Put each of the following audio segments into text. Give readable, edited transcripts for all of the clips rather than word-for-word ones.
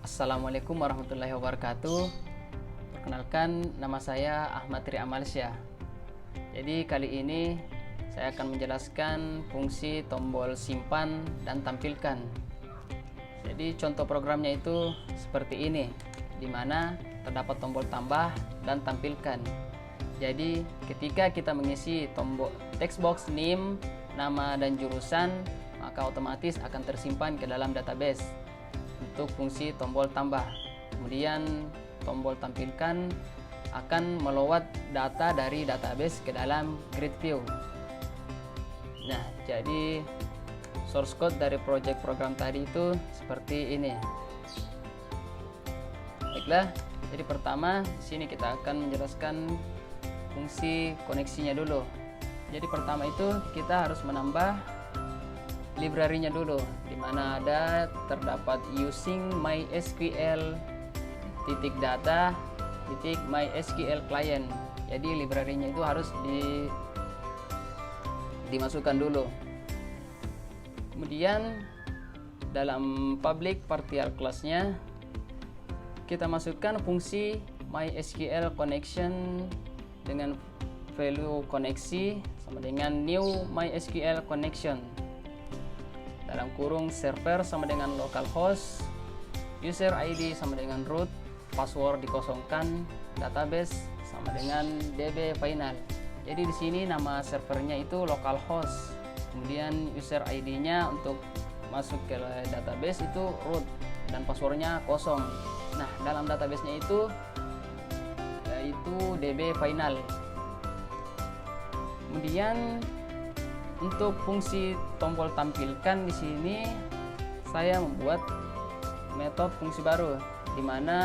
Assalamualaikum warahmatullahi wabarakatuh. Perkenalkan, nama saya Ahmad Tri Amalsyah. Jadi kali ini saya akan menjelaskan fungsi tombol simpan dan tampilkan. Jadi contoh programnya itu seperti ini, di mana terdapat tombol tambah dan tampilkan. Jadi ketika kita mengisi tombol text box name, nama dan jurusan, maka otomatis akan tersimpan ke dalam database untuk fungsi tombol tambah. Kemudian tombol tampilkan akan melowat data dari database ke dalam grid view. Nah, jadi source code dari project program tadi itu seperti ini. Baiklah, jadi pertama di sini kita akan menjelaskan fungsi koneksinya dulu. Jadi pertama itu kita harus menambah library-nya dulu, di mana terdapat using MySQL .data .mysql client. Jadi library-nya itu harus dimasukkan dulu. Kemudian dalam public partial class-nya kita masukkan fungsi MySQL connection dengan value koneksi sama dengan new MySQL connection. Dalam kurung server sama dengan localhost, user ID sama dengan root, password dikosongkan, database sama dengan db final. Jadi di sini nama servernya itu localhost, kemudian user ID-nya untuk masuk ke database itu root dan passwordnya kosong. Nah, dalam database-nya itu yaitu db final. Kemudian untuk fungsi tombol tampilkan di sini saya membuat metode fungsi baru, di mana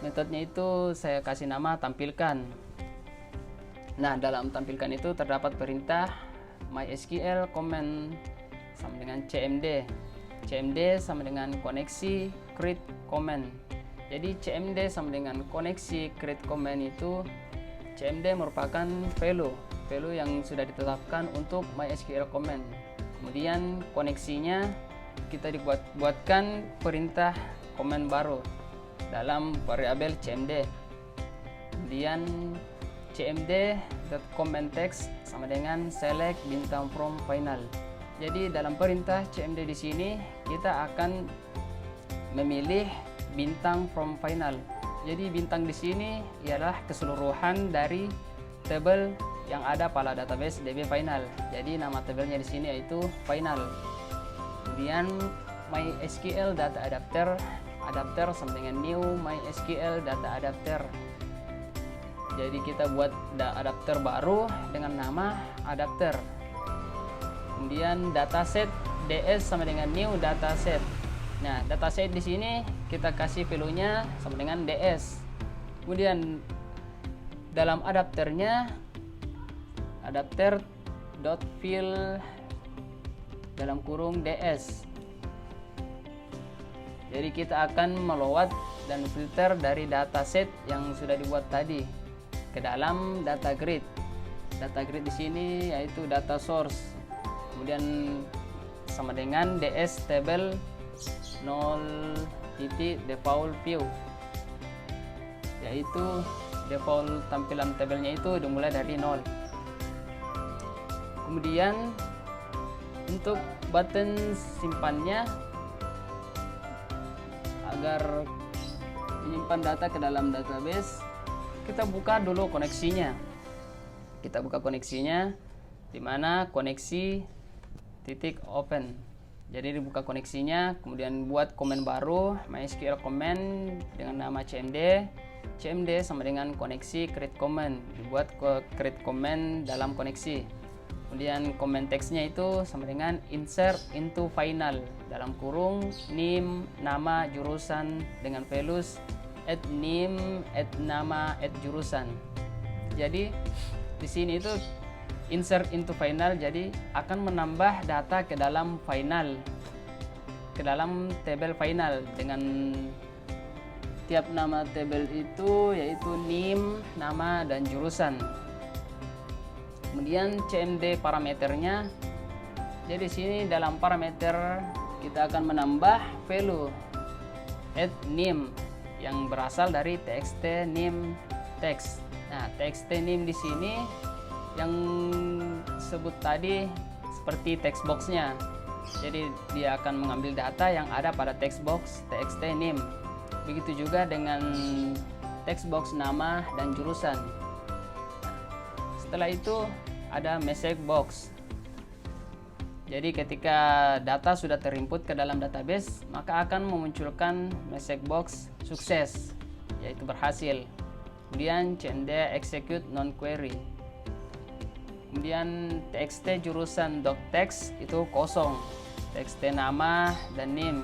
metodenya itu saya kasih nama tampilkan. Nah, dalam tampilkan itu terdapat perintah MySQL command sama dengan cmd. Cmd sama dengan koneksi create command. Jadi cmd sama dengan koneksi create command itu, cmd merupakan value yang sudah ditetapkan untuk MySQL command. Kemudian koneksinya kita buatkan perintah command baru dalam variabel cmd. Kemudian cmd.command text sama dengan select bintang from final. Jadi dalam perintah cmd di sini kita akan memilih bintang from final. Jadi bintang di sini ialah keseluruhan dari tabel yang ada pada database db final. Jadi nama tabelnya di sini yaitu final. Kemudian MySQL data adapter sama dengan new MySQL data adapter. Jadi kita buat adapter baru dengan nama adapter. Kemudian dataset ds sama dengan new dataset. Nah, dataset di sini kita kasih value-nya sama dengan ds. Kemudian dalam adapternya adapter.fill dalam kurung ds. Jadi kita akan melowat dan filter dari dataset yang sudah dibuat tadi ke dalam data grid. Data grid di sini yaitu data source. Kemudian sama dengan ds table 0 default view, yaitu default tampilan tabelnya itu dimulai dari 0. Kemudian untuk button simpannya, agar menyimpan data ke dalam database, kita buka dulu koneksinya. Kita buka koneksinya, di mana koneksi titik open. Jadi dibuka koneksinya, kemudian buat komen baru MySQL command dengan nama cmd. Cmd sama dengan koneksi create command, dibuat create command dalam koneksi. Kemudian comment text-nya itu sama dengan insert into final dalam kurung name, nama, jurusan dengan values add name, add nama, add jurusan. Jadi di sini itu insert into final, jadi akan menambah data ke dalam final, ke dalam tabel final dengan tiap nama tabel itu yaitu name, nama, dan jurusan. Kemudian cmd parameternya, jadi sini dalam parameter kita akan menambah value add name yang berasal dari txt name text. Nah, txt name di sini yang sebut tadi seperti text boxnya. Jadi dia akan mengambil data yang ada pada text box txt name. Begitu juga dengan text box nama dan jurusan. Setelah itu ada message box. Jadi ketika data sudah terinput ke dalam database, maka akan memunculkan message box sukses, yaitu berhasil. Kemudian cnd execute non query. Kemudian txt jurusan .text itu kosong, txt nama dan name.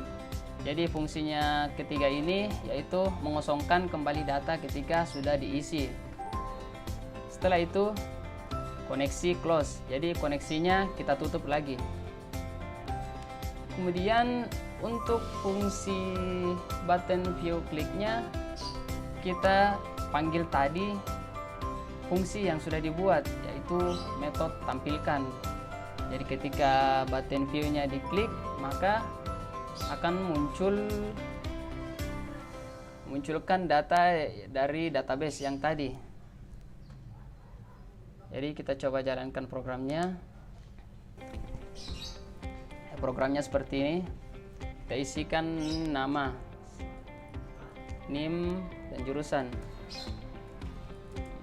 Jadi fungsinya ketiga ini yaitu mengosongkan kembali data ketika sudah diisi. Setelah itu koneksi close, jadi koneksinya kita tutup lagi. Kemudian untuk fungsi button view kliknya kita panggil tadi fungsi yang sudah dibuat, yaitu metode tampilkan. Jadi ketika button view-nya diklik, maka akan munculkan data dari database yang tadi. Jadi kita coba jalankan programnya. Programnya seperti ini. Kita isikan nama, name dan jurusan.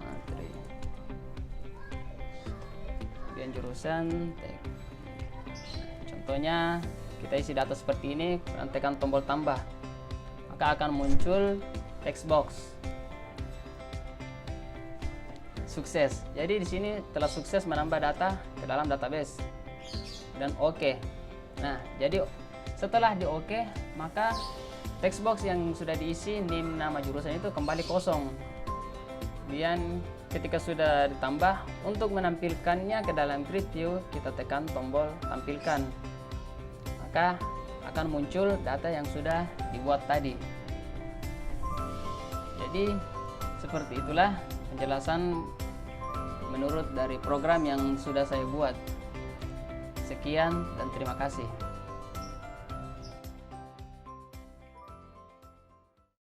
Materi. Kemudian jurusan tag. Contohnya kita isi data seperti ini, tekan tombol tambah, maka akan muncul text box. Sukses. Jadi di sini telah sukses menambah data ke dalam database dan oke. Nah, jadi setelah di oke, maka text box yang sudah diisi name, nama, jurusan itu kembali kosong. Kemudian ketika sudah ditambah, untuk menampilkannya ke dalam grid view kita tekan tombol tampilkan, maka akan muncul data yang sudah dibuat tadi. Jadi seperti itulah penjelasan menurut dari program yang sudah saya buat. Sekian dan terima kasih.